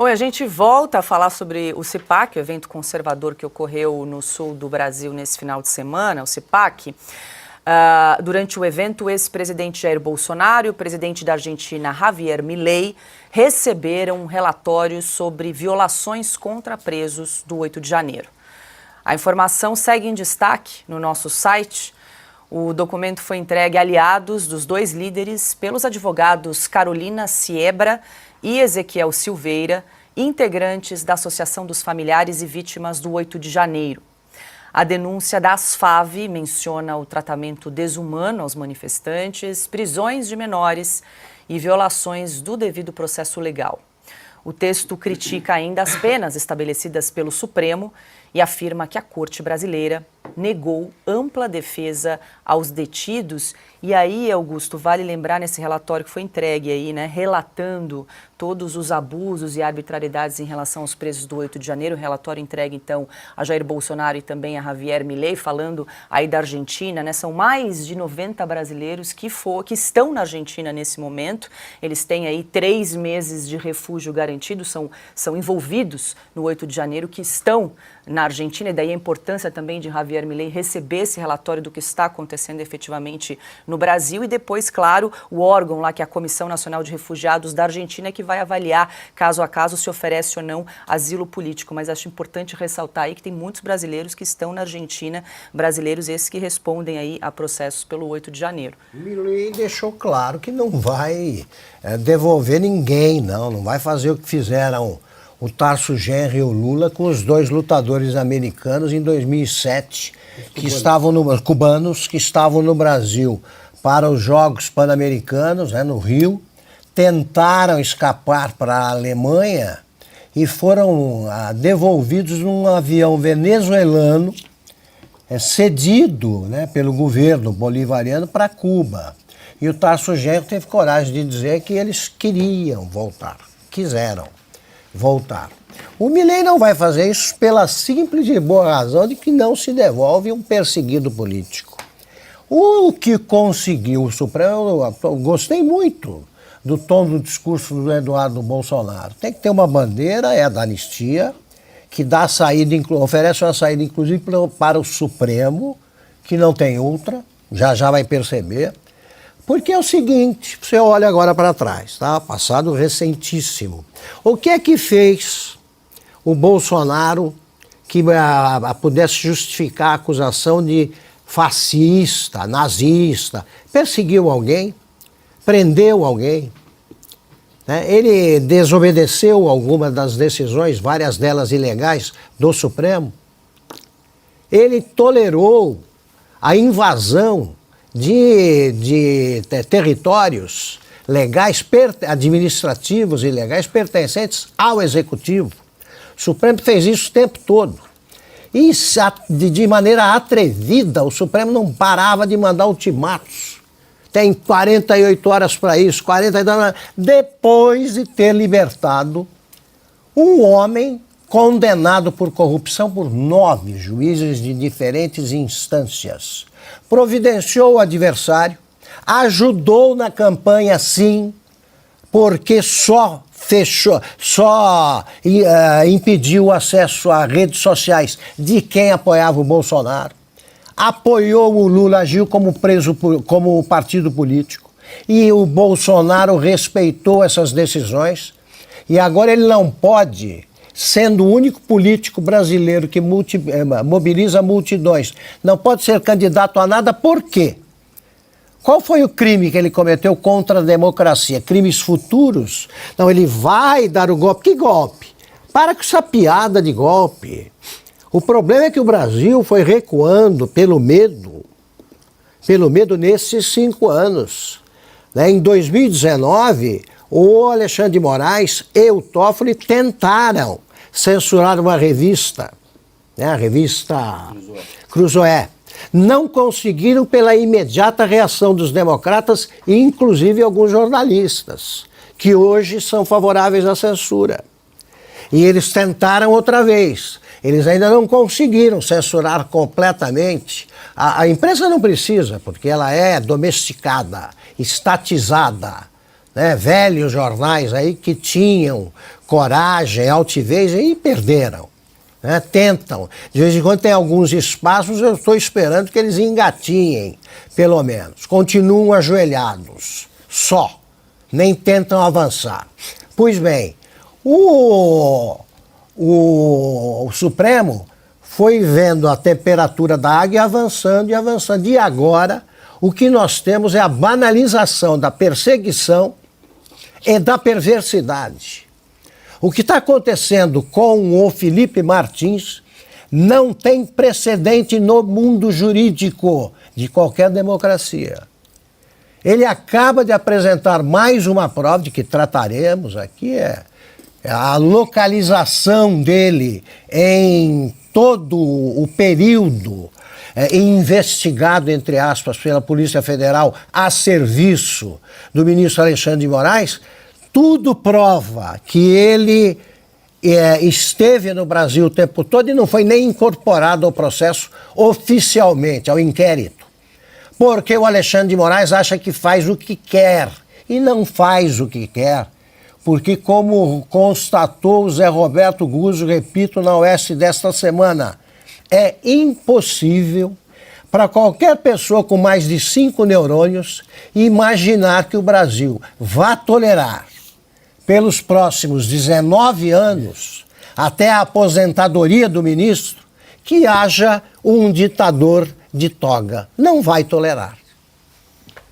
Bom, a gente volta a falar sobre o CIPAC, o evento conservador que ocorreu no sul do Brasil nesse final de semana, o CIPAC. Durante o evento, o ex-presidente Jair Bolsonaro e o presidente da Argentina, Javier Milei, receberam relatórios sobre violações contra presos do 8 de janeiro. A informação segue em destaque no nosso site. O documento foi entregue a aliados dos dois líderes pelos advogados Carolina Siebra e Ezequiel Silveira, integrantes da Associação dos Familiares e Vítimas do 8 de janeiro. A denúncia da ASFAV menciona o tratamento desumano aos manifestantes, prisões de menores e violações do devido processo legal. O texto critica ainda as penas estabelecidas pelo Supremo e afirma que a Corte brasileira negou ampla defesa aos detidos. E aí, Augusto, vale lembrar nesse relatório que foi entregue aí, né, relatando todos os abusos e arbitrariedades em relação aos presos do 8 de janeiro. O relatório entregue, então, a Jair Bolsonaro e também a Javier Milei, falando aí da Argentina, né? São mais de 90 brasileiros que estão na Argentina nesse momento. Eles têm aí 3 meses de refúgio garantido, são envolvidos no 8 de janeiro, que estão na Argentina, e daí a importância também de Javier Milei receber esse relatório do que está acontecendo efetivamente no Brasil, e depois, claro, o órgão lá, que é a Comissão Nacional de Refugiados da Argentina, que vai avaliar caso a caso se oferece ou não asilo político. Mas acho importante ressaltar aí que tem muitos brasileiros que estão na Argentina, brasileiros esses que respondem aí a processos pelo 8 de janeiro. Milei deixou claro que não vai devolver ninguém, não vai fazer o que fizeram o Tarso Genro e o Lula com os dois lutadores americanos em 2007, cubanos que estavam no Brasil para os Jogos Pan-Americanos, no Rio, tentaram escapar para a Alemanha e foram devolvidos num avião venezuelano cedido, pelo governo bolivariano para Cuba. E o Tarso Genro teve coragem de dizer que eles quiseram voltar. O Milei não vai fazer isso pela simples e boa razão de que não se devolve um perseguido político. O que conseguiu o Supremo, eu gostei muito do tom do discurso do Eduardo Bolsonaro. Tem que ter uma bandeira, é a da anistia, que dá saída, oferece uma saída inclusive para o Supremo, que não tem outra, já vai perceber. Porque é o seguinte, você olha agora para trás, passado recentíssimo. O que é que fez o Bolsonaro que pudesse justificar a acusação de fascista, nazista? Perseguiu alguém? Prendeu alguém? Ele desobedeceu algumas das decisões, várias delas ilegais, do Supremo? Ele tolerou a invasão de territórios legais, administrativos e legais pertencentes ao Executivo. O Supremo fez isso o tempo todo. E de maneira atrevida, o Supremo não parava de mandar ultimatos. Tem 48 horas para isso, 48 horas depois de ter libertado um homem condenado por corrupção por 9 juízes de diferentes instâncias. Providenciou o adversário, ajudou na campanha, sim, porque só impediu o acesso a redes sociais de quem apoiava o Bolsonaro. Apoiou o Lula, agiu como partido político. E o Bolsonaro respeitou essas decisões. E agora ele não pode, sendo o único político brasileiro que mobiliza multidões, não pode ser candidato a nada. Por quê? Qual foi o crime que ele cometeu contra a democracia? Crimes futuros? Não, ele vai dar o golpe. Que golpe? Para com essa piada de golpe. O problema é que o Brasil foi recuando pelo medo nesses 5 anos. Em 2019, o Alexandre de Moraes e o Toffoli tentaram censurar uma revista, a revista Cruzoé. Não conseguiram pela imediata reação dos democratas e inclusive alguns jornalistas, que hoje são favoráveis à censura. E eles tentaram outra vez. Eles ainda não conseguiram censurar completamente. A imprensa não precisa, porque ela é domesticada, estatizada. Velhos jornais aí que tinham coragem, altivez e perderam. Né? Tentam. De vez em quando tem alguns espaços, eu estou esperando que eles engatinhem, pelo menos. Continuam ajoelhados, só. Nem tentam avançar. Pois bem, o Supremo foi vendo a temperatura da água e avançando e avançando. E agora, o que nós temos é a banalização da perseguição e da perversidade. O que está acontecendo com o Felipe Martins não tem precedente no mundo jurídico de qualquer democracia. Ele acaba de apresentar mais uma prova de que trataremos aqui, é a localização dele em todo o período investigado, entre aspas, pela Polícia Federal a serviço do ministro Alexandre de Moraes. Tudo prova que ele esteve no Brasil o tempo todo e não foi nem incorporado ao processo oficialmente, ao inquérito. Porque o Alexandre de Moraes acha que faz o que quer e não faz o que quer. Porque, como constatou o Zé Roberto Guzzo, repito, na Oeste desta semana, é impossível para qualquer pessoa com mais de 5 neurônios imaginar que o Brasil vá tolerar pelos próximos 19 anos, até a aposentadoria do ministro, que haja um ditador de toga. Não vai tolerar.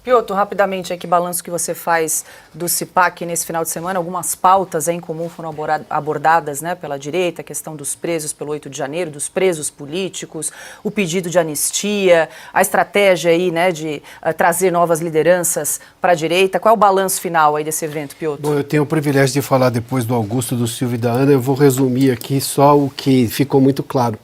Piotr, rapidamente, que balanço que você faz do CIPAC nesse final de semana? Algumas pautas em comum foram abordadas, né, pela direita, a questão dos presos pelo 8 de janeiro, dos presos políticos, o pedido de anistia, a estratégia aí, né, de trazer novas lideranças para a direita. Qual é o balanço final aí desse evento, Piotr? Bom, eu tenho o privilégio de falar depois do Augusto, do Silvio e da Ana. Eu vou resumir aqui só o que ficou muito claro.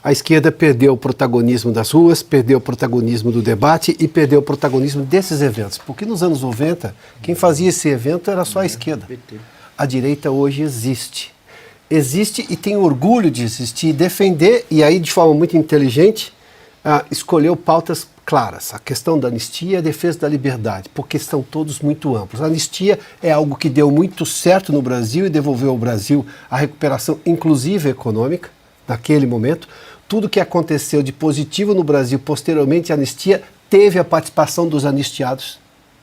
A esquerda perdeu o protagonismo das ruas, perdeu o protagonismo do debate e perdeu o protagonismo desses eventos. Porque nos anos 90, quem fazia esse evento era só a esquerda. A direita hoje existe. Existe e tem orgulho de existir e defender, e aí de forma muito inteligente, escolheu pautas claras. A questão da anistia e a defesa da liberdade, porque são todos muito amplos. A anistia é algo que deu muito certo no Brasil e devolveu ao Brasil a recuperação, inclusive econômica, naquele momento. Tudo que aconteceu de positivo no Brasil posteriormente à anistia teve a participação dos anistiados.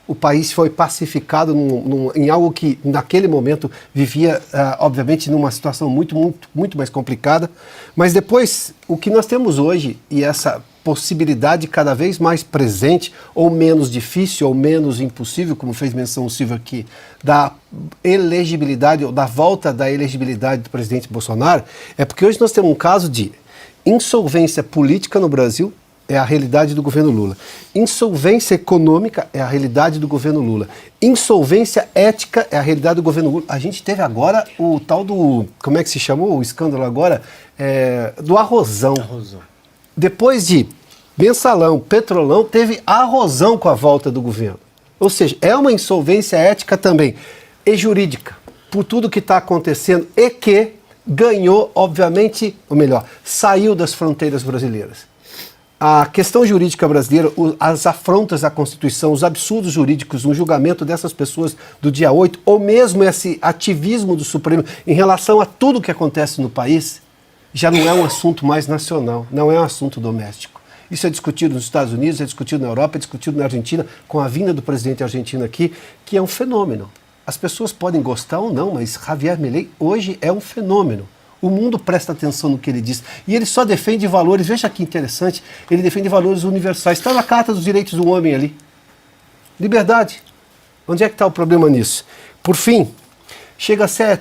O país foi pacificado em algo que naquele momento vivia, obviamente, numa situação muito mais complicada. Mas depois, o que nós temos hoje, e essa possibilidade cada vez mais presente, ou menos difícil, ou menos impossível, como fez menção o Silvio aqui, da elegibilidade, ou da volta da elegibilidade do presidente Bolsonaro, é porque hoje nós temos um caso de insolvência política no Brasil, é a realidade do governo Lula. Insolvência econômica é a realidade do governo Lula. Insolvência ética é a realidade do governo Lula. A gente teve agora o tal do, como é que se chamou o escândalo agora? Do arrozão. Depois de mensalão, petrolão, teve arrozão com a volta do governo. Ou seja, é uma insolvência ética também, e jurídica, por tudo que está acontecendo e que ganhou, obviamente, ou melhor, saiu das fronteiras brasileiras. A questão jurídica brasileira, as afrontas à Constituição, os absurdos jurídicos no julgamento dessas pessoas do dia 8, ou mesmo esse ativismo do Supremo em relação a tudo que acontece no país, já não é um assunto mais nacional, não é um assunto doméstico. Isso é discutido nos Estados Unidos, é discutido na Europa, é discutido na Argentina, com a vinda do presidente argentino aqui, que é um fenômeno. As pessoas podem gostar ou não, mas Javier Milei hoje é um fenômeno. O mundo presta atenção no que ele diz. E ele só defende valores, veja que interessante, ele defende valores universais. Está na Carta dos Direitos do Homem ali. Liberdade. Onde é que está o problema nisso? Por fim, chega a ser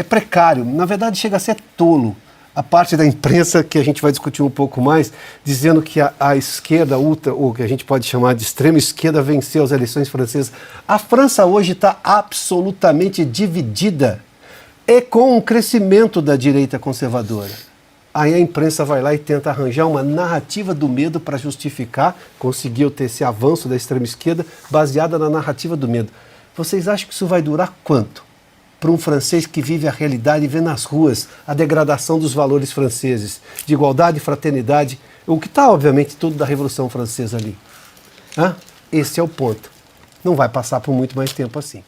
precário, na verdade chega a ser tolo. A parte da imprensa, que a gente vai discutir um pouco mais, dizendo que a esquerda ultra, ou que a gente pode chamar de extrema esquerda, venceu as eleições francesas. A França hoje está absolutamente dividida e com um crescimento da direita conservadora. Aí a imprensa vai lá e tenta arranjar uma narrativa do medo para justificar, conseguiu ter esse avanço da extrema esquerda baseada na narrativa do medo. Vocês acham que isso vai durar quanto? Para um francês que vive a realidade e vê nas ruas a degradação dos valores franceses, de igualdade e fraternidade, o que está, obviamente, tudo da Revolução Francesa ali. Esse é o ponto. Não vai passar por muito mais tempo assim.